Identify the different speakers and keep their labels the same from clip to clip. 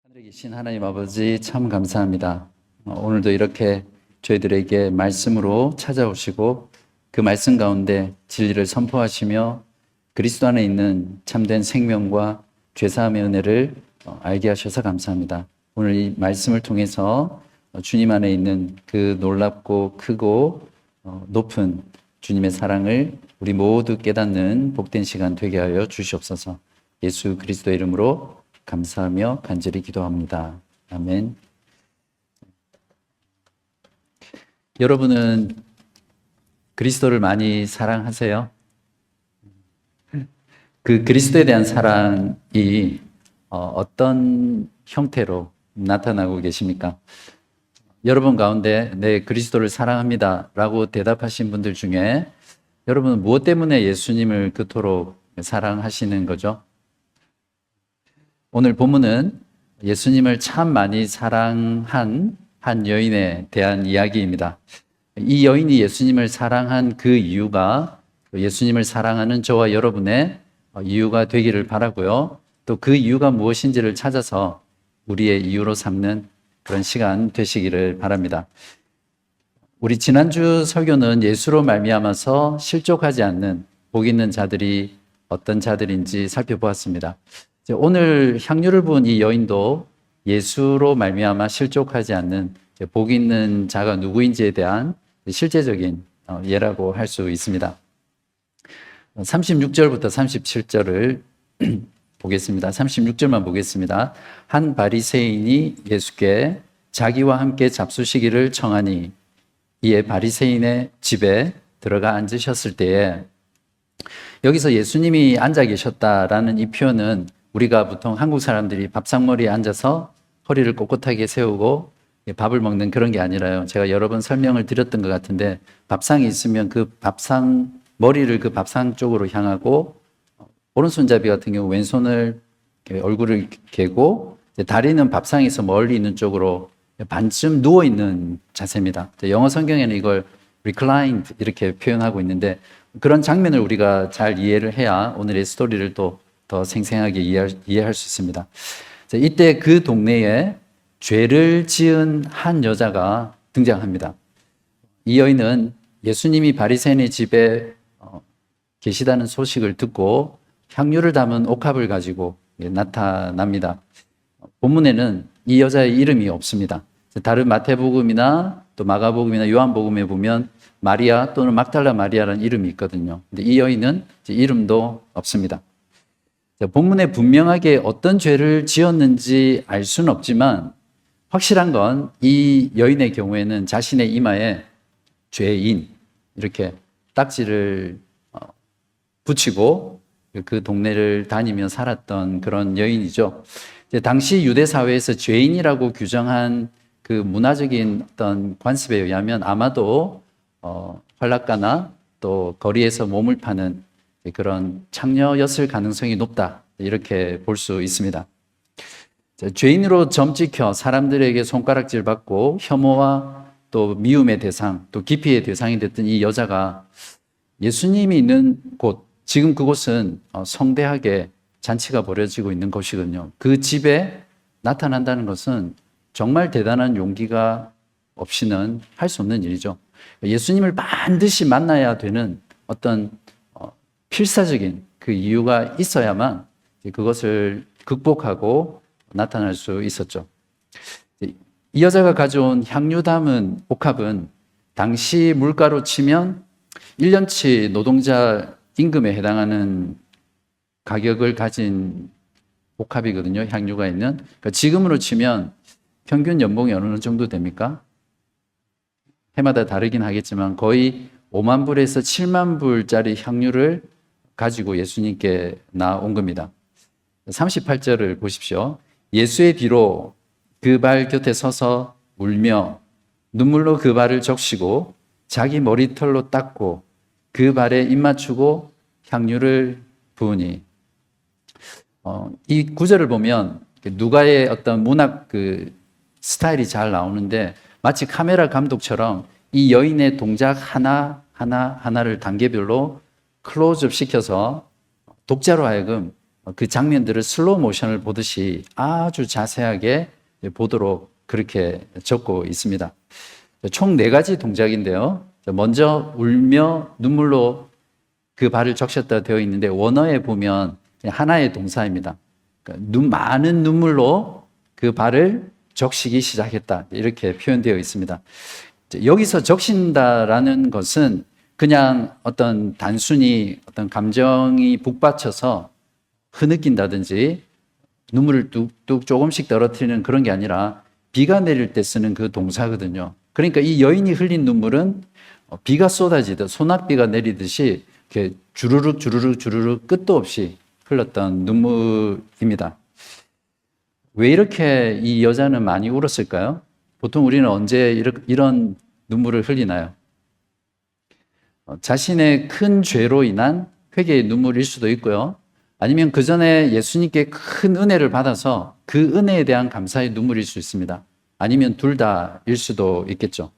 Speaker 1: 하늘에 계신 하나님 아버지 참 감사합니다. 오늘도 이렇게 저희들에게 말씀으로 찾아오시고 그 말씀 가운데 진리를 선포하시며 그리스도 안에 있는 참된 생명과 죄사함의 은혜를 알게 하셔서 감사합니다. 오늘 이 말씀을 통해서 주님 안에 있는 그 놀랍고 크고 높은 주님의 사랑을 우리 모두 깨닫는 복된 시간 되게 하여 주시옵소서. 예수 그리스도의 이름으로 감사하며 간절히 기도합니다. 아멘. 여러분은 그리스도를 많이 사랑하세요? 그 그리스도에 대한 사랑이 어떤 형태로 나타나고 계십니까? 여러분 가운데 네, 그리스도를 사랑합니다 라고 대답하신 분들 중에 여러분은 무엇 때문에 예수님을 그토록 사랑하시는 거죠? 오늘 본문은 예수님을 참 많이 사랑한 한 여인에 대한 이야기입니다. 이 여인이 예수님을 사랑한 그 이유가 예수님을 사랑하는 저와 여러분의 이유가 되기를 바라고요. 또 그 이유가 무엇인지를 찾아서 우리의 이유로 삼는 그런 시간 되시기를 바랍니다. 우리 지난주 설교는 예수로 말미암아서 실족하지 않는 복 있는 자들이 어떤 자들인지 살펴보았습니다. 오늘 향유를 부은 이 여인도 예수로 말미암아 실족하지 않는 복 있는 자가 누구인지에 대한 실제적인 예라고 할 수 있습니다. 36절부터 37절을 보겠습니다. 36절만 보겠습니다. 한 바리새인이 예수께 자기와 함께 잡수시기를 청하니 이에 바리새인의 집에 들어가 앉으셨을 때에, 여기서 예수님이 앉아 계셨다라는 이 표현은 우리가 보통 한국 사람들이 밥상머리에 앉아서 허리를 꼿꼿하게 세우고 밥을 먹는 그런 게 아니라요. 제가 여러 번 설명을 드렸던 것 같은데 밥상이 있으면 그 밥상 머리를 그 밥상 쪽으로 향하고 오른손잡이 같은 경우 왼손을 얼굴을 개고 다리는 밥상에서 멀리 있는 쪽으로 반쯤 누워 있는 자세입니다. 영어 성경에는 이걸 reclined 이렇게 표현하고 있는데 그런 장면을 우리가 잘 이해를 해야 오늘의 스토리를 또 더 생생하게 이해할 수 있습니다. 이때 그 동네에 죄를 지은 한 여자가 등장합니다. 이 여인은 예수님이 바리새인의 집에 계시다는 소식을 듣고 향유를 담은 옥합을 가지고 나타납니다. 본문에는 이 여자의 이름이 없습니다. 다른 마태복음이나 또 마가복음이나 요한복음에 보면 마리아 또는 막달라 마리아라는 이름이 있거든요. 근데 이 여인은 이름도 없습니다. 본문에 분명하게 어떤 죄를 지었는지 알 수는 없지만 확실한 건 이 여인의 경우에는 자신의 이마에 죄인 이렇게 딱지를 붙이고 그 동네를 다니며 살았던 그런 여인이죠. 당시 유대 사회에서 죄인이라고 규정한 그 문화적인 어떤 관습에 의하면 아마도 활락가나 또 거리에서 몸을 파는 그런 창녀였을 가능성이 높다, 이렇게 볼 수 있습니다. 죄인으로 점찍혀 사람들에게 손가락질 받고 혐오와 또 미움의 대상, 또 기피의 대상이 됐던 이 여자가 예수님이 있는 곳, 지금 그곳은 성대하게 잔치가 벌어지고 있는 곳이거든요. 그 집에 나타난다는 것은 정말 대단한 용기가 없이는 할 수 없는 일이죠. 예수님을 반드시 만나야 되는 어떤 필사적인 그 이유가 있어야만 그것을 극복하고 나타날 수 있었죠. 이 여자가 가져온 향유 담은 옥합은 당시 물가로 치면 1년치 노동자 임금에 해당하는 가격을 가진 옥합이거든요. 향유가 있는. 그러니까 지금으로 치면 평균 연봉이 어느 정도 됩니까? 해마다 다르긴 하겠지만 거의 5만 불에서 7만 불짜리 향유를 가지고 예수님께 나온 겁니다. 38절을 보십시오. 예수의 뒤로 그 발 곁에 서서 울며 눈물로 그 발을 적시고 자기 머리털로 닦고 그 발에 입 맞추고 향유를 부으니. 이 구절을 보면 누가의 어떤 문학 그 스타일이 잘 나오는데 마치 카메라 감독처럼 이 여인의 동작 하나하나를 단계별로 클로즈업 시켜서 독자로 하여금 그 장면들을 슬로우 모션을 보듯이 아주 자세하게 보도록 그렇게 적고 있습니다. 총 4가지 동작인데요. 먼저 울며 눈물로 그 발을 적셨다 되어 있는데 원어에 보면 하나의 동사입니다. 그러니까 많은 눈물로 그 발을 적시기 시작했다. 이렇게 표현되어 있습니다. 여기서 적신다라는 것은 그냥 어떤 단순히 어떤 감정이 북받쳐서 흐느낀다든지 눈물을 뚝뚝 조금씩 떨어뜨리는 그런 게 아니라 비가 내릴 때 쓰는 그 동사거든요. 그러니까 이 여인이 흘린 눈물은 비가 쏟아지듯 소낙비가 내리듯이 이렇게 주르륵 주르륵 주르륵 끝도 없이 흘렀던 눈물입니다. 왜 이렇게 이 여자는 많이 울었을까요? 보통 우리는 언제 이런 눈물을 흘리나요? 자신의 큰 죄로 인한 회개의 눈물일 수도 있고요. 아니면 그 전에 예수님께 큰 은혜를 받아서 그 은혜에 대한 감사의 눈물일 수 있습니다. 아니면 둘 다일 수도 있겠죠.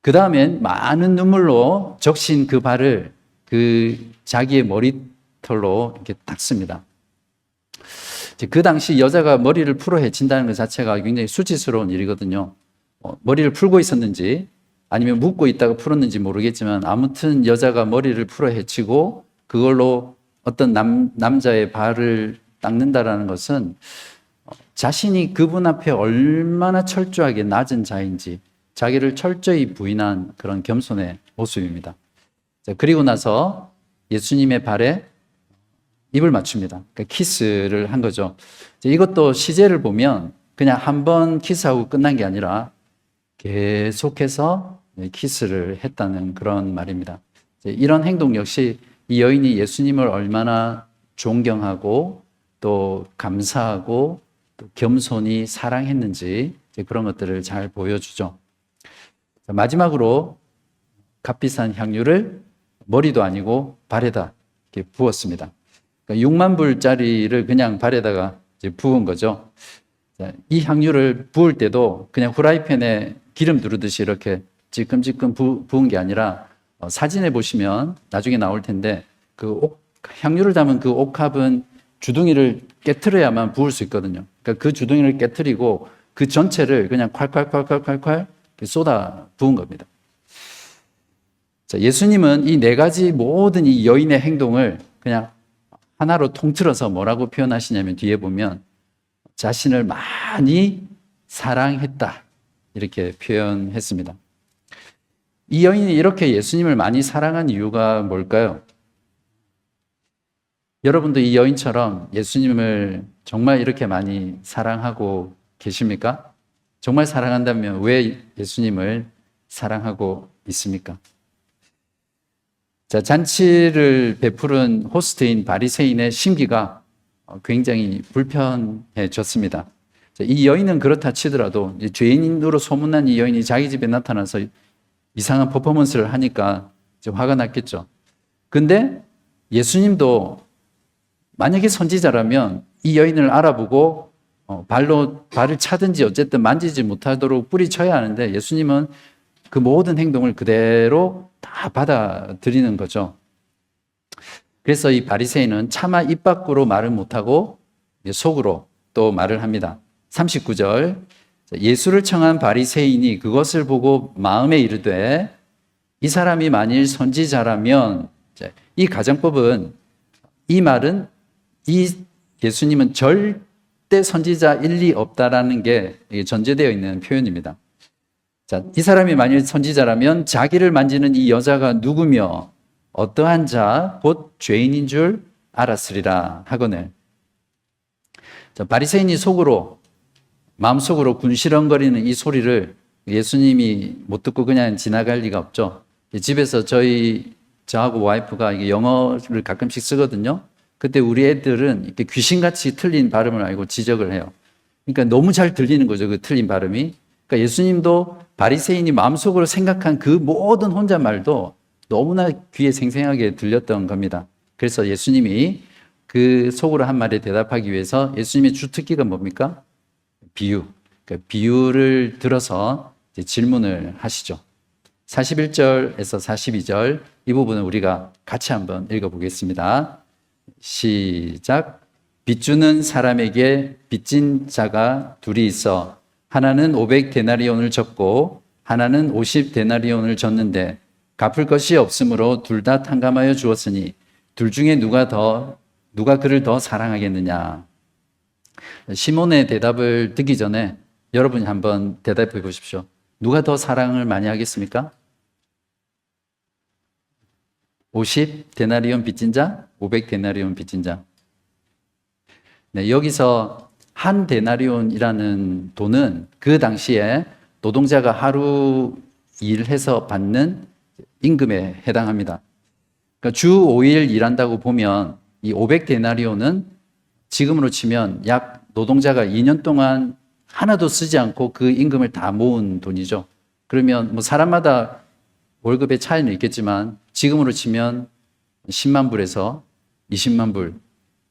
Speaker 1: 그 다음엔 많은 눈물로 적신 그 발을 그 자기의 머리털로 이렇게 닦습니다. 그 당시 여자가 머리를 풀어 헤친다는 것 자체가 굉장히 수치스러운 일이거든요. 머리를 풀고 있었는지 아니면 묶고 있다가 풀었는지 모르겠지만 아무튼 여자가 머리를 풀어 헤치고 그걸로 어떤 남자의 발을 닦는다라는 것은 자신이 그분 앞에 얼마나 철저하게 낮은 자인지 자기를 철저히 부인한 그런 겸손의 모습입니다. 그리고 나서 예수님의 발에 입을 맞춥니다. 그러니까 키스를 한 거죠. 이것도 시제를 보면 그냥 한 번 키스하고 끝난 게 아니라 계속해서 키스를 했다는 그런 말입니다. 이런 행동 역시 이 여인이 예수님을 얼마나 존경하고 또 감사하고 또 겸손히 사랑했는지 그런 것들을 잘 보여주죠. 마지막으로 값비싼 향유를 머리도 아니고 발에다 이렇게 부었습니다. 그러니까 6만 불짜리를 그냥 발에다가 이제 부은 거죠. 이 향유를 부을 때도 그냥 후라이팬에 기름 두르듯이 이렇게 찔끔찔끔 부은 게 아니라 사진에 보시면 나중에 나올 텐데 향유를 담은 그 옥합은 주둥이를 깨트려야만 부을 수 있거든요. 그러니까 그 주둥이를 깨트리고 그 전체를 그냥 콸콸콸콸콸콸 쏟아 부은 겁니다. 자, 예수님은 이 4가지 모든 이 여인의 행동을 그냥 하나로 통틀어서 뭐라고 표현하시냐면 뒤에 보면 자신을 많이 사랑했다 이렇게 표현했습니다. 이 여인이 이렇게 예수님을 많이 사랑한 이유가 뭘까요? 여러분도 이 여인처럼 예수님을 정말 이렇게 많이 사랑하고 계십니까? 정말 사랑한다면 왜 예수님을 사랑하고 있습니까? 자, 잔치를 베푸른 호스트인 바리새인의 심기가 굉장히 불편해졌습니다. 이 여인은 그렇다 치더라도 죄인으로 소문난 이 여인이 자기 집에 나타나서 이상한 퍼포먼스를 하니까 화가 났겠죠. 근데 예수님도 만약에 선지자라면 이 여인을 알아보고 발로 발을 차든지 어쨌든 만지지 못하도록 뿌리쳐야 하는데 예수님은 그 모든 행동을 그대로 다 받아들이는 거죠. 그래서 이 바리새인은 차마 입 밖으로 말을 못하고 속으로 또 말을 합니다. 39절 예수를 청한 바리새인이 그것을 보고 마음에 이르되 이 사람이 만일 선지자라면 이 가정법은 이 말은 이 예수님은 절대 선지자일 리 없다라는 게 전제되어 있는 표현입니다. 자, 이 사람이 만일 선지자라면 자기를 만지는 이 여자가 누구며 어떠한 자, 곧 죄인인 줄 알았으리라 하거늘. 자, 바리새인이 마음속으로 군시렁거리는 이 소리를 예수님이 못 듣고 그냥 지나갈 리가 없죠. 집에서 저하고 와이프가 영어를 가끔씩 쓰거든요. 그때 우리 애들은 이렇게 귀신같이 틀린 발음을 알고 지적을 해요. 그러니까 너무 잘 들리는 거죠, 그 틀린 발음이. 그러니까 예수님도 바리새인이 마음속으로 생각한 그 모든 혼잣말도 너무나 귀에 생생하게 들렸던 겁니다. 그래서 예수님이 그 속으로 한 말에 대답하기 위해서 예수님의 주특기가 뭡니까? 비유. 그러니까 비유를 들어서 질문을 하시죠. 41절에서 42절 이 부분은 우리가 같이 한번 읽어보겠습니다. 시작. 빚주는 사람에게 빚진 자가 둘이 있어 하나는 500데나리온을 졌고 하나는 50데나리온을 졌는데 갚을 것이 없으므로 둘 다 탕감하여 주었으니 둘 중에 누가 그를 더 사랑하겠느냐. 시몬의 대답을 듣기 전에 여러분이 한번 대답해 보십시오. 누가 더 사랑을 많이 하겠습니까? 50데나리온 빚진 자, 500데나리온 빚진 자. 네, 여기서 한 데나리온이라는 돈은 그 당시에 노동자가 하루 일해서 받는 임금에 해당합니다. 그러니까 주 5일 일한다고 보면 이 500데나리온은 지금으로 치면 약 노동자가 2년 동안 하나도 쓰지 않고 그 임금을 다 모은 돈이죠. 그러면 뭐 사람마다 월급의 차이는 있겠지만 지금으로 치면 10만 불에서 20만 불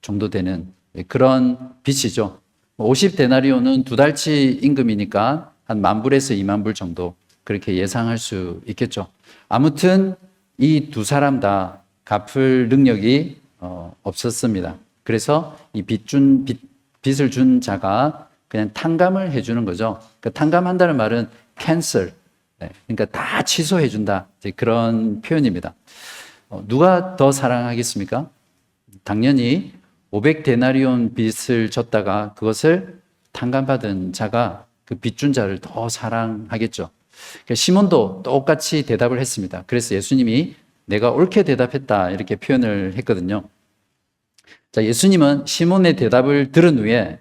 Speaker 1: 정도 되는 그런 빚이죠. 50데나리온은 두 달치 임금이니까 한 10,000불에서 20,000불 정도 그렇게 예상할 수 있겠죠. 아무튼 이 두 사람 다 갚을 능력이 없었습니다. 그래서 이 빚을 준 자가 그냥 탕감을 해주는 거죠. 그러니까 탕감한다는 말은 cancel, 그러니까 다 취소해준다, 그런 표현입니다. 누가 더 사랑하겠습니까? 당연히 500데나리온 빚을 졌다가 그것을 탕감받은 자가 그 빚준 자를 더 사랑하겠죠. 그러니까 시몬도 똑같이 대답을 했습니다. 그래서 예수님이 내가 옳게 대답했다 이렇게 표현을 했거든요. 자, 예수님은 시몬의 대답을 들은 후에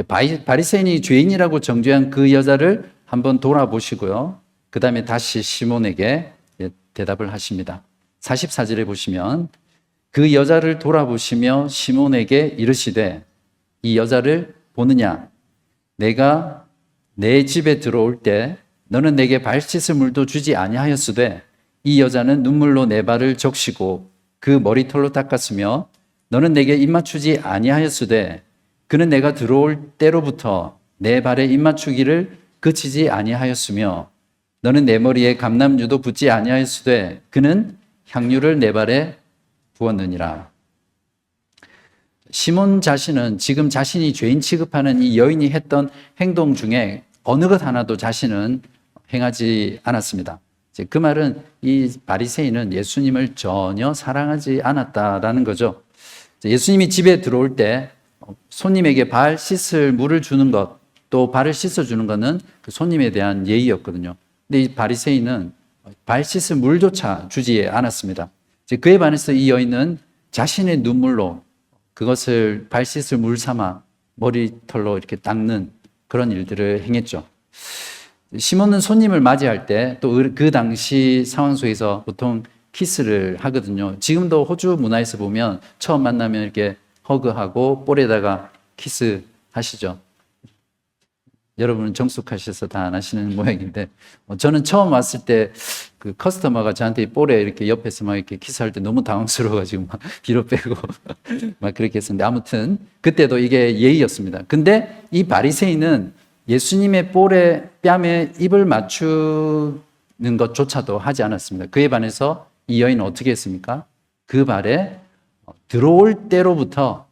Speaker 1: 바리새인이 죄인이라고 정죄한 그 여자를 한번 돌아보시고요. 그 다음에 다시 시몬에게 대답을 하십니다. 44절에 보시면 그 여자를 돌아보시며 시몬에게 이르시되 이 여자를 보느냐? 내가 내 집에 들어올 때 너는 내게 발 씻을 물도 주지 아니하였으되 이 여자는 눈물로 내 발을 적시고 그 머리털로 닦았으며 너는 내게 입맞추지 아니하였으되 그는 내가 들어올 때로부터 내 발에 입맞추기를 그치지 아니하였으며 너는 내 머리에 감람유도 붓지 아니하였으되 그는 향유를 내 발에 부었느니라. 시몬 자신은 지금 자신이 죄인 취급하는 이 여인이 했던 행동 중에 어느 것 하나도 자신은 행하지 않았습니다. 그 말은 이 바리새인은 예수님을 전혀 사랑하지 않았다라는 거죠. 예수님이 집에 들어올 때 손님에게 발 씻을 물을 주는 것, 또 발을 씻어주는 것은 그 손님에 대한 예의였거든요. 근데 이 바리새인은 발 씻을 물조차 주지 않았습니다. 그에 반해서 이 여인은 자신의 눈물로 그것을 발 씻을 물 삼아 머리털로 이렇게 닦는 그런 일들을 행했죠. 시몬은 손님을 맞이할 때 또 그 당시 상황 속에서 보통 키스를 하거든요. 지금도 호주 문화에서 보면 처음 만나면 이렇게 허그하고 볼에다가 키스하시죠. 여러분은 정숙하셔서 다 안 하시는 모양인데 저는 처음 왔을 때 그 커스터머가 저한테 볼에 이렇게 옆에서 막 이렇게 키스할 때 너무 당황스러워가지고 막 뒤로 빼고 막 그렇게 했었는데 아무튼 그때도 이게 예의였습니다. 근데 이 바리새인은 예수님의 볼에 뺨에 입을 맞추는 것조차도 하지 않았습니다. 그에 반해서 이 여인은 어떻게 했습니까? 그 발에 들어올 때로부터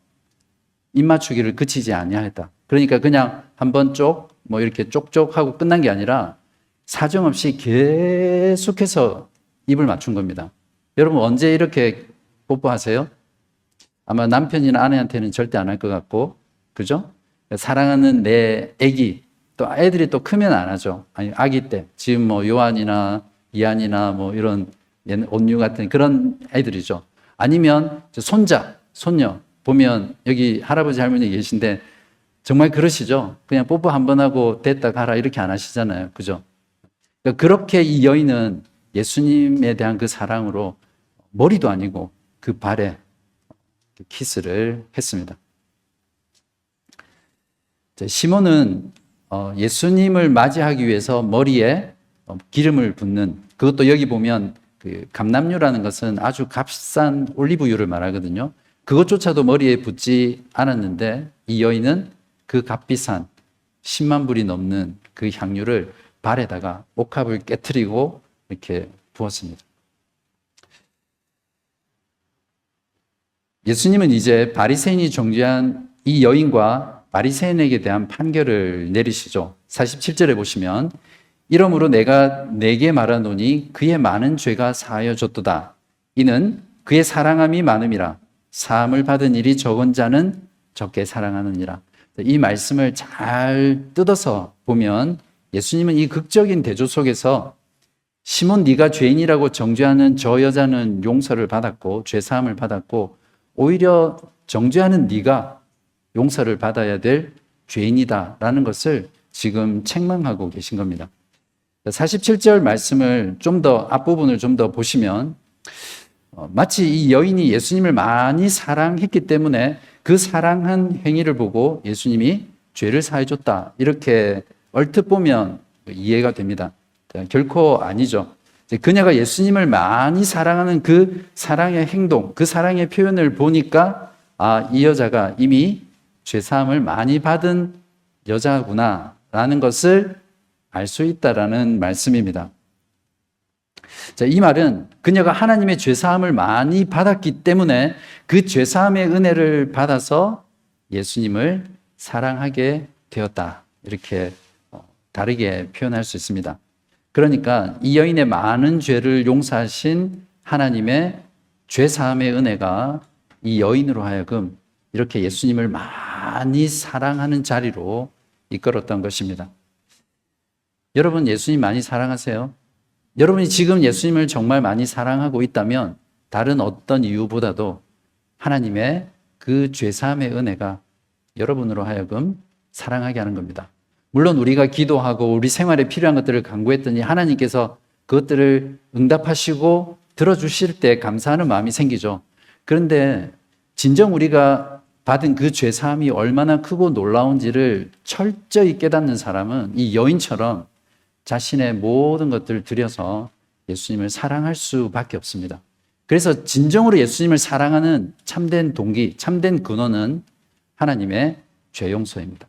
Speaker 1: 입 맞추기를 그치지 아니하였다. 그러니까 그냥 한번 뭐 이렇게 쪽쪽 하고 끝난 게 아니라 사정없이 계속해서 입을 맞춘 겁니다. 여러분 언제 이렇게 뽀뽀하세요? 아마 남편이나 아내한테는 절대 안 할 것 같고, 그죠? 사랑하는 내 애기, 또 애들이 또 크면 안 하죠. 아니, 아기 때. 지금 뭐 요한이나 이한이나 뭐 이런 온유 같은 그런 애들이죠. 아니면 손자, 손녀 보면 여기 할아버지 할머니 계신데 정말 그러시죠? 그냥 뽀뽀 한 번 하고 됐다 가라 이렇게 안 하시잖아요. 그죠? 그러니까 그렇게 이 여인은 예수님에 대한 그 사랑으로 머리도 아니고 그 발에 키스를 했습니다. 시몬은 예수님을 맞이하기 위해서 머리에 기름을 붓는, 그것도 여기 보면 그 감람유라는 것은 아주 값싼 올리브유를 말하거든요. 그것조차도 머리에 붓지 않았는데 이 여인은 그 값비싼 10만 불이 넘는 그 향유를 발에다가 옥합을 깨트리고 이렇게 부었습니다. 예수님은 이제 바리새인이 정죄한 이 여인과 바리새인에게 대한 판결을 내리시죠. 47절에 보시면 이러므로 내가 네게 말하노니 그의 많은 죄가 사하여졌도다. 이는 그의 사랑함이 많음이라. 사함을 받은 일이 적은 자는 적게 사랑하느니라. 이 말씀을 잘 뜯어서 보면 예수님은 이 극적인 대조 속에서 시몬 네가 죄인이라고 정죄하는 저 여자는 용서를 받았고 죄 사함을 받았고 오히려 정죄하는 네가 용서를 받아야 될 죄인이다라는 것을 지금 책망하고 계신 겁니다. 47절 말씀을 좀 더 앞부분을 좀 더 보시면 마치 이 여인이 예수님을 많이 사랑했기 때문에 그 사랑한 행위를 보고 예수님이 죄를 사해 줬다. 이렇게 얼핏 보면 이해가 됩니다. 결코 아니죠. 그녀가 예수님을 많이 사랑하는 그 사랑의 행동, 그 사랑의 표현을 보니까 이 여자가 이미 죄사함을 많이 받은 여자구나라는 것을 알 수 있다라는 말씀입니다. 이 말은 그녀가 하나님의 죄사함을 많이 받았기 때문에 그 죄사함의 은혜를 받아서 예수님을 사랑하게 되었다. 이렇게 다르게 표현할 수 있습니다. 그러니까 이 여인의 많은 죄를 용서하신 하나님의 죄사함의 은혜가 이 여인으로 하여금 이렇게 예수님을 많이 사랑하는 자리로 이끌었던 것입니다. 여러분 예수님 많이 사랑하세요? 여러분이 지금 예수님을 정말 많이 사랑하고 있다면 다른 어떤 이유보다도 하나님의 그 죄사함의 은혜가 여러분으로 하여금 사랑하게 하는 겁니다. 물론 우리가 기도하고 우리 생활에 필요한 것들을 간구했더니 하나님께서 그것들을 응답하시고 들어주실 때 감사하는 마음이 생기죠. 그런데 진정 우리가 받은 그 죄사함이 얼마나 크고 놀라운지를 철저히 깨닫는 사람은 이 여인처럼 자신의 모든 것들을 들여서 예수님을 사랑할 수밖에 없습니다. 그래서 진정으로 예수님을 사랑하는 참된 동기, 참된 근원은 하나님의 죄 용서입니다.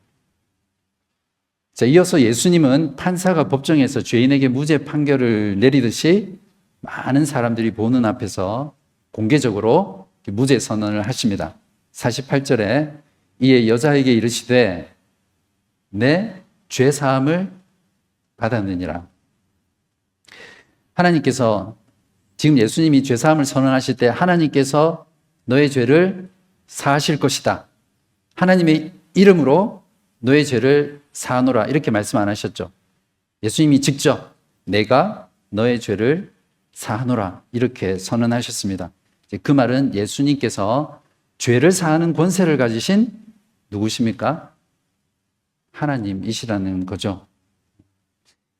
Speaker 1: 자, 이어서 예수님은 판사가 법정에서 죄인에게 무죄 판결을 내리듯이 많은 사람들이 보는 앞에서 공개적으로 무죄 선언을 하십니다. 48절에 이에 여자에게 이르시되 내 죄 사함을 받았느니라. 하나님께서 지금 예수님이 죄 사함을 선언하실 때 하나님께서 너의 죄를 사하실 것이다. 하나님의 이름으로 너의 죄를 사하노라 이렇게 말씀 안 하셨죠. 예수님이 직접 내가 너의 죄를 사하노라 이렇게 선언하셨습니다. 그 말은 예수님께서 죄를 사하는 권세를 가지신 누구십니까? 하나님이시라는 거죠.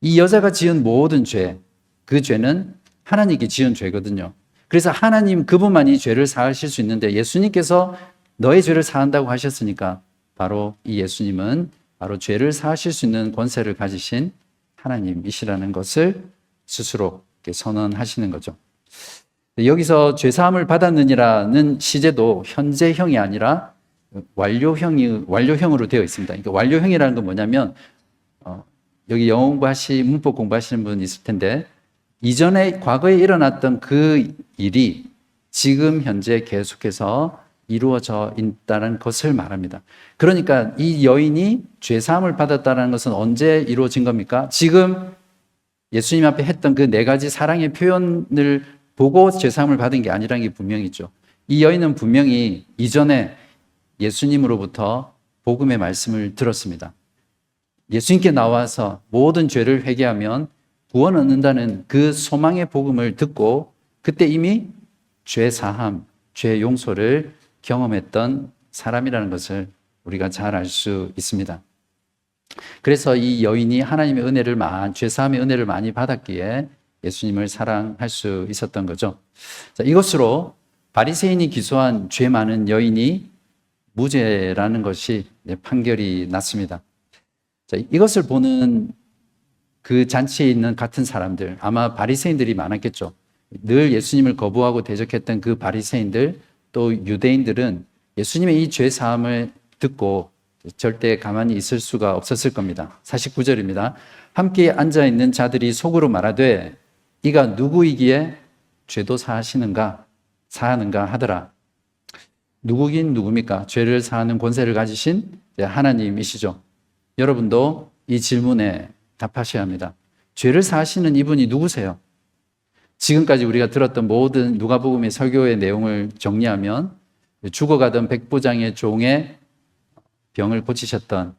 Speaker 1: 이 여자가 지은 모든 죄, 그 죄는 하나님께 지은 죄거든요. 그래서 하나님 그분만이 죄를 사하실 수 있는데 예수님께서 너의 죄를 사한다고 하셨으니까 바로 이 예수님은 바로 죄를 사하실 수 있는 권세를 가지신 하나님이시라는 것을 스스로 선언하시는 거죠. 여기서 죄사함을 받았느니라는 시제도 현재형이 아니라 완료형으로 되어 있습니다. 그러니까 완료형이라는 건 뭐냐면 여기 영어 문법 공부하시는 분 있을 텐데 이전에 과거에 일어났던 그 일이 지금 현재 계속해서 이루어져 있다는 것을 말합니다. 그러니까 이 여인이 죄사함을 받았다는 것은 언제 이루어진 겁니까? 지금 예수님 앞에 했던 그 네 가지 사랑의 표현을 보고 죄사함을 받은 게 아니라는 게 분명히죠. 이 여인은 분명히 이전에 예수님으로부터 복음의 말씀을 들었습니다. 예수님께 나와서 모든 죄를 회개하면 구원 얻는다는 그 소망의 복음을 듣고 그때 이미 죄 사함, 죄 용서를 경험했던 사람이라는 것을 우리가 잘 알 수 있습니다. 그래서 이 여인이 하나님의 은혜를 죄 사함의 은혜를 많이 받았기에 예수님을 사랑할 수 있었던 거죠. 자, 이것으로 바리새인이 기소한 죄 많은 여인이 무죄라는 것이 판결이 났습니다. 자, 이것을 보는 그 잔치에 있는 같은 사람들, 아마 바리새인들이 많았겠죠. 늘 예수님을 거부하고 대적했던 그 바리새인들, 또 유대인들은 예수님의 이 죄 사함을 듣고 절대 가만히 있을 수가 없었을 겁니다. 49절입니다. 함께 앉아있는 자들이 속으로 말하되 이가 누구이기에 죄도 사하는가 하더라. 누구긴 누굽니까? 죄를 사하는 권세를 가지신 하나님이시죠. 여러분도 이 질문에 답하셔야 합니다. 죄를 사하시는 이분이 누구세요? 지금까지 우리가 들었던 모든 누가복음의 설교의 내용을 정리하면 죽어가던 백부장의 종의 병을 고치셨던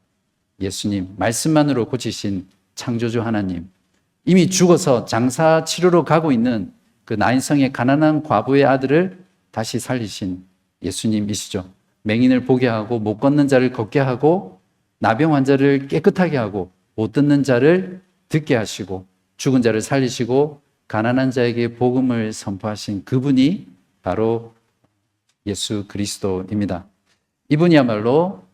Speaker 1: 예수님, 말씀만으로 고치신 창조주 하나님, 이미 죽어서 장사 치르러 가고 있는 그 나인성의 가난한 과부의 아들을 다시 살리신 예수님이시죠. 맹인을 보게 하고 못 걷는 자를 걷게 하고 나병 환자를 깨끗하게 하고 못 듣는 자를 듣게 하시고 죽은 자를 살리시고 가난한 자에게 복음을 선포하신 그분이 바로 예수 그리스도입니다. 이분이야말로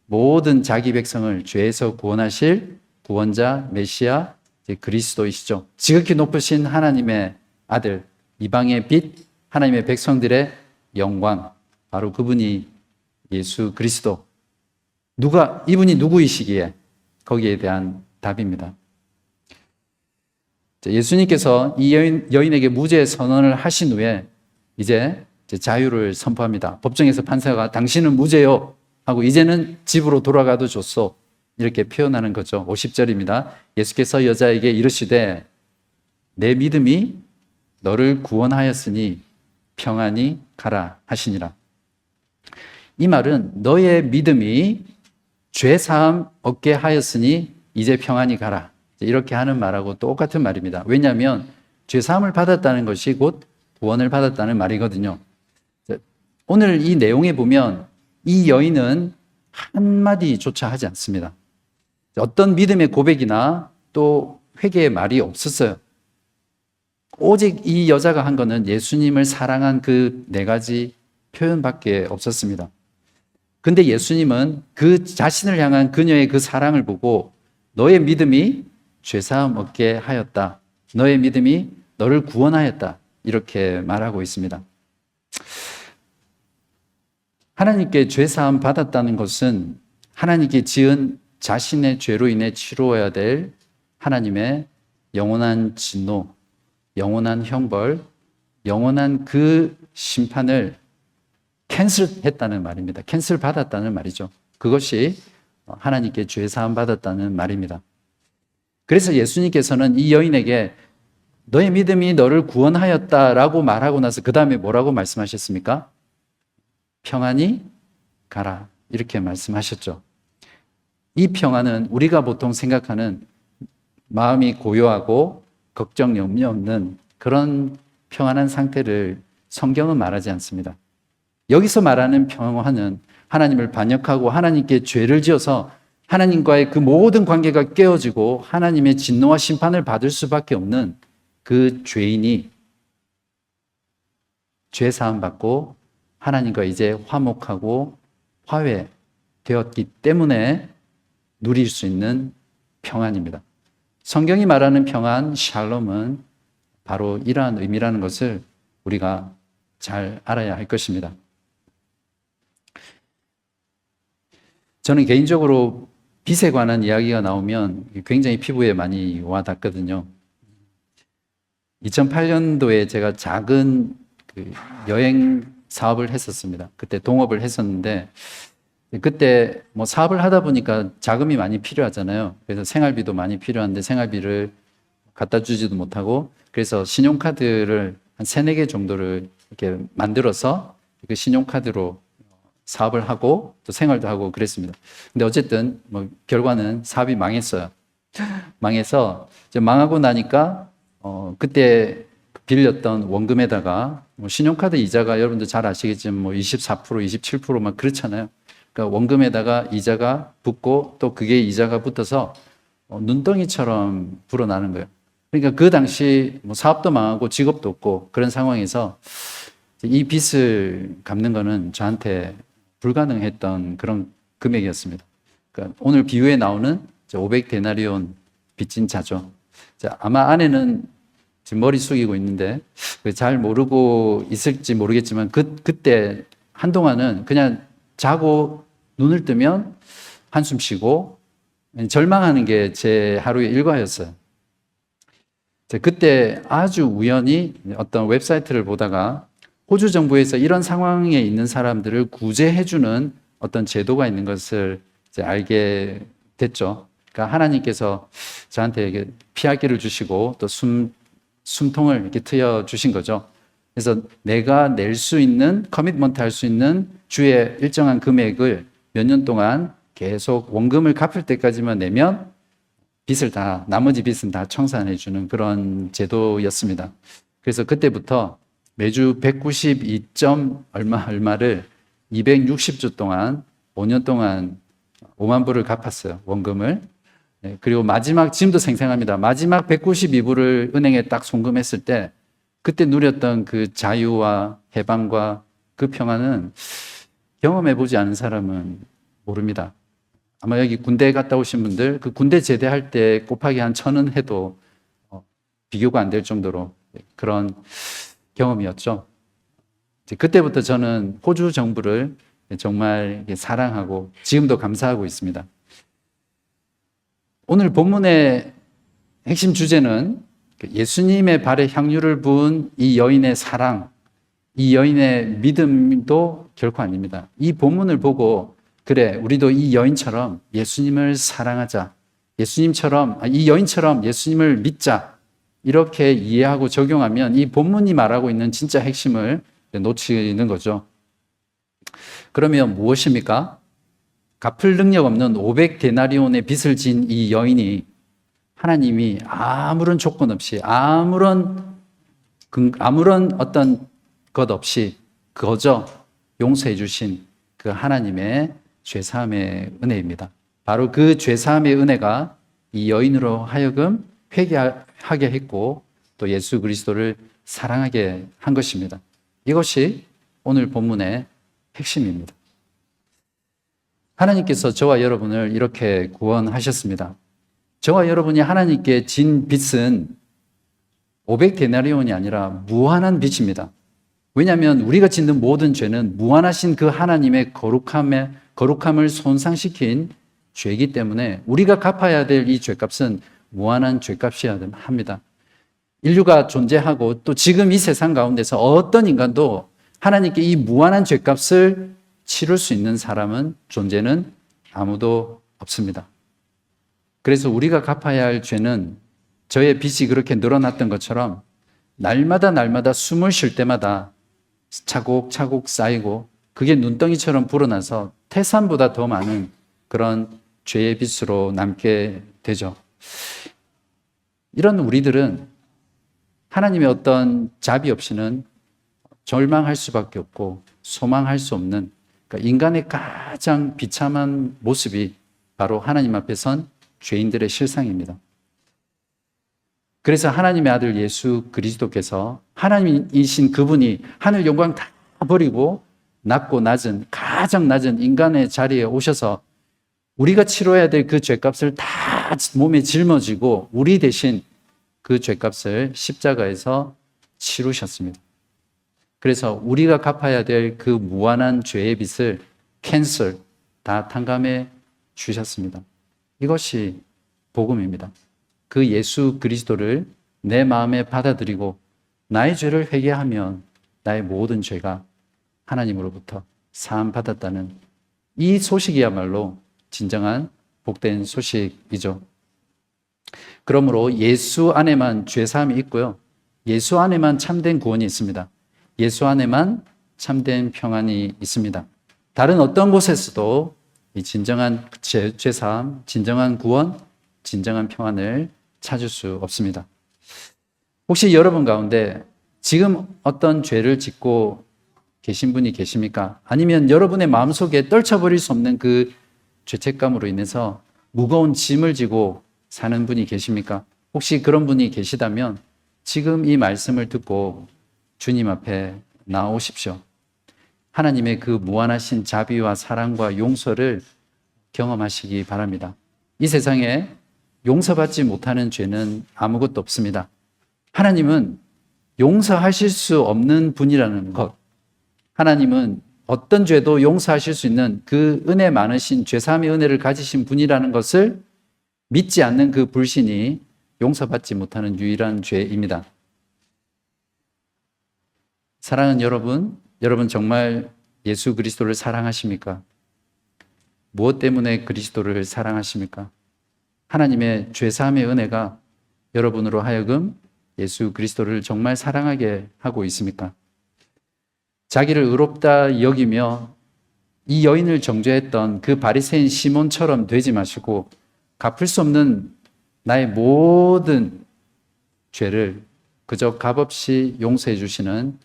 Speaker 1: 모든 자기 백성을 죄에서 구원하실 구원자 메시아 그리스도이시죠. 지극히 높으신 하나님의 아들, 이방의 빛, 하나님의 백성들의 영광, 바로 그분이 예수 그리스도. 이분이 누구이시기에 거기에 대한 답입니다. 예수님께서 이 여인에게 무죄 선언을 하신 후에 이제 자유를 선포합니다. 법정에서 판사가 당신은 무죄요 하고 이제는 집으로 돌아가도 좋소 이렇게 표현하는 거죠. 50절입니다. 예수께서 여자에게 이르시되 내 믿음이 너를 구원하였으니 평안히 가라 하시니라. 이 말은 너의 믿음이 죄사함 얻게 하였으니 이제 평안히 가라. 이렇게 하는 말하고 똑같은 말입니다. 왜냐하면 죄사함을 받았다는 것이 곧 구원을 받았다는 말이거든요. 오늘 이 내용에 보면 이 여인은 한마디조차 하지 않습니다. 어떤 믿음의 고백이나 또 회개의 말이 없었어요. 오직 이 여자가 한 거는 예수님을 사랑한 그 네 가지 표현밖에 없었습니다. 근데 예수님은 그 자신을 향한 그녀의 그 사랑을 보고 너의 믿음이 죄사함 얻게 하였다. 너의 믿음이 너를 구원하였다. 이렇게 말하고 있습니다. 하나님께 죄사함 받았다는 것은 하나님께 지은 자신의 죄로 인해 치루어야 될 하나님의 영원한 진노, 영원한 형벌, 영원한 그 심판을 캔슬했다는 말입니다. 캔슬 받았다는 말이죠. 그것이 하나님께 죄사함 받았다는 말입니다. 그래서 예수님께서는 이 여인에게 너의 믿음이 너를 구원하였다라고 말하고 나서 그 다음에 뭐라고 말씀하셨습니까? 평안히 가라 이렇게 말씀하셨죠. 이 평안은 우리가 보통 생각하는 마음이 고요하고 걱정 염려 없는 그런 평안한 상태를 성경은 말하지 않습니다. 여기서 말하는 평안은 하나님을 반역하고 하나님께 죄를 지어서 하나님과의 그 모든 관계가 깨어지고 하나님의 진노와 심판을 받을 수밖에 없는 그 죄인이 죄 사함 받고 하나님과 이제 화목하고 화해되었기 때문에 누릴 수 있는 평안입니다. 성경이 말하는 평안, 샬롬은 바로 이러한 의미라는 것을 우리가 잘 알아야 할 것입니다. 저는 개인적으로 빚에 관한 이야기가 나오면 굉장히 피부에 많이 와닿거든요. 2008년도에 제가 작은 여행 사업을 했었습니다. 그때 동업을 했었는데 그때 뭐 사업을 하다 보니까 자금이 많이 필요하잖아요. 그래서 생활비도 많이 필요한데 생활비를 갖다 주지도 못하고 그래서 신용카드를 한 3-4개 정도를 이렇게 만들어서 그 신용카드로 사업을 하고 또 생활도 하고 그랬습니다. 근데 어쨌든 뭐 결과는 사업이 망했어요. 망해서 이제 망하고 나니까 그때 빌렸던 원금에다가 뭐 신용카드 이자가 여러분들 잘 아시겠지만 뭐 24%, 27% 막 그렇잖아요. 그러니까 원금에다가 이자가 붙고 또 그게 이자가 붙어서 눈덩이처럼 불어나는 거예요. 그러니까 그 당시 뭐 사업도 망하고 직업도 없고 그런 상황에서 이 빚을 갚는 거는 저한테 불가능했던 그런 금액이었습니다. 그러니까 오늘 비유에 나오는 500데나리온 빚진 자죠. 아마 아내는 지금 머리 숙이고 있는데 잘 모르고 있을지 모르겠지만 그때 한동안은 그냥 자고 눈을 뜨면 한숨 쉬고 절망하는 게 제 하루의 일과였어요. 그때 아주 우연히 어떤 웹사이트를 보다가 호주 정부에서 이런 상황에 있는 사람들을 구제해주는 어떤 제도가 있는 것을 이제 알게 됐죠. 그러니까 하나님께서 저한테 이게 피하기를 주시고 또 숨통을 이렇게 트여 주신 거죠. 그래서 내가 낼 수 있는, 커미트먼트 할 수 있는 주의 일정한 금액을 몇 년 동안 계속 원금을 갚을 때까지만 내면 나머지 빚은 다 청산해 주는 그런 제도였습니다. 그래서 그때부터 매주 192점 얼마를 260주 동안 5년 동안 5만 불을 갚았어요. 원금을. 그리고 지금도 생생합니다. 마지막 192불을 은행에 딱 송금했을 때 그때 누렸던 그 자유와 해방과 그 평안은 경험해 보지 않은 사람은 모릅니다. 아마 여기 군대 갔다 오신 분들 그 군대 제대할 때 곱하기 한 1000은 해도 비교가 안 될 정도로 그런 경험이었죠. 그때부터 저는 호주 정부를 정말 사랑하고 지금도 감사하고 있습니다. 오늘 본문의 핵심 주제는 예수님의 발에 향유를 부은 이 여인의 사랑, 이 여인의 믿음도 결코 아닙니다. 이 본문을 보고 그래, 우리도 이 여인처럼 예수님을 사랑하자. 이 여인처럼 예수님을 믿자. 이렇게 이해하고 적용하면 이 본문이 말하고 있는 진짜 핵심을 놓치는 거죠. 그러면 무엇입니까? 갚을 능력 없는 500데나리온의 빚을 진 이 여인이 하나님이 아무런 조건 없이 아무런 어떤 것 없이 거저 용서해 주신 그 하나님의 죄사함의 은혜입니다. 바로 그 죄사함의 은혜가 이 여인으로 하여금 회개하게 했고 또 예수 그리스도를 사랑하게 한 것입니다. 이것이 오늘 본문의 핵심입니다. 하나님께서 저와 여러분을 이렇게 구원하셨습니다. 저와 여러분이 하나님께 진 빚은 500데나리온이 아니라 무한한 빚입니다. 왜냐하면 우리가 짓는 모든 죄는 무한하신 그 하나님의 거룩함을 손상시킨 죄이기 때문에 우리가 갚아야 될 이 죄값은 무한한 죄값이어야 합니다. 인류가 존재하고 또 지금 이 세상 가운데서 어떤 인간도 하나님께 이 무한한 죄값을 치를 수 있는 존재는 아무도 없습니다. 그래서 우리가 갚아야 할 죄는 저의 빚이 그렇게 늘어났던 것처럼 날마다 숨을 쉴 때마다 차곡차곡 쌓이고 그게 눈덩이처럼 불어나서 태산보다 더 많은 그런 죄의 빚으로 남게 되죠. 이런 우리들은 하나님의 어떤 자비 없이는 절망할 수밖에 없고 소망할 수 없는, 그러니까 인간의 가장 비참한 모습이 바로 하나님 앞에 선 죄인들의 실상입니다. 그래서 하나님의 아들 예수 그리스도께서 하나님이신 그분이 하늘 영광 다 버리고 가장 낮은 인간의 자리에 오셔서 우리가 치러야 될 그 죄값을 다 몸에 짊어지고 우리 대신 그 죄값을 십자가에서 치르셨습니다. 그래서 우리가 갚아야 될 그 무한한 죄의 빚을 다 탕감해 주셨습니다. 이것이 복음입니다. 그 예수 그리스도를 내 마음에 받아들이고 나의 죄를 회개하면 나의 모든 죄가 하나님으로부터 사함 받았다는 이 소식이야말로 진정한 복된 소식이죠. 그러므로 예수 안에만 죄사함이 있고요. 예수 안에만 참된 구원이 있습니다. 예수 안에만 참된 평안이 있습니다. 다른 어떤 곳에서도 이 진정한 죄사함, 진정한 구원, 진정한 평안을 찾을 수 없습니다. 혹시 여러분 가운데 지금 어떤 죄를 짓고 계신 분이 계십니까? 아니면 여러분의 마음속에 떨쳐버릴 수 없는 그 죄책감으로 인해서 무거운 짐을 지고 사는 분이 계십니까? 혹시 그런 분이 계시다면 지금 이 말씀을 듣고 주님 앞에 나오십시오. 하나님의 그 무한하신 자비와 사랑과 용서를 경험하시기 바랍니다. 이 세상에 용서받지 못하는 죄는 아무것도 없습니다. 하나님은 용서하실 수 없는 분이라는 것, 하나님은 어떤 죄도 용서하실 수 있는 그 은혜 많으신 죄사함의 은혜를 가지신 분이라는 것을 믿지 않는 그 불신이 용서받지 못하는 유일한 죄입니다. 사랑하는 여러분, 여러분 정말 예수 그리스도를 사랑하십니까? 무엇 때문에 그리스도를 사랑하십니까? 하나님의 죄사함의 은혜가 여러분으로 하여금 예수 그리스도를 정말 사랑하게 하고 있습니까? 자기를 의롭다 여기며 이 여인을 정죄했던 그 바리새인 시몬처럼 되지 마시고 갚을 수 없는 나의 모든 죄를 그저 값없이 용서해 주시는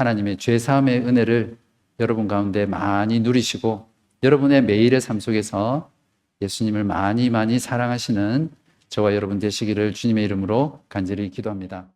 Speaker 1: 하나님의 죄사함의 은혜를 여러분 가운데 많이 누리시고 여러분의 매일의 삶 속에서 예수님을 많이 사랑하시는 저와 여러분 되시기를 주님의 이름으로 간절히 기도합니다.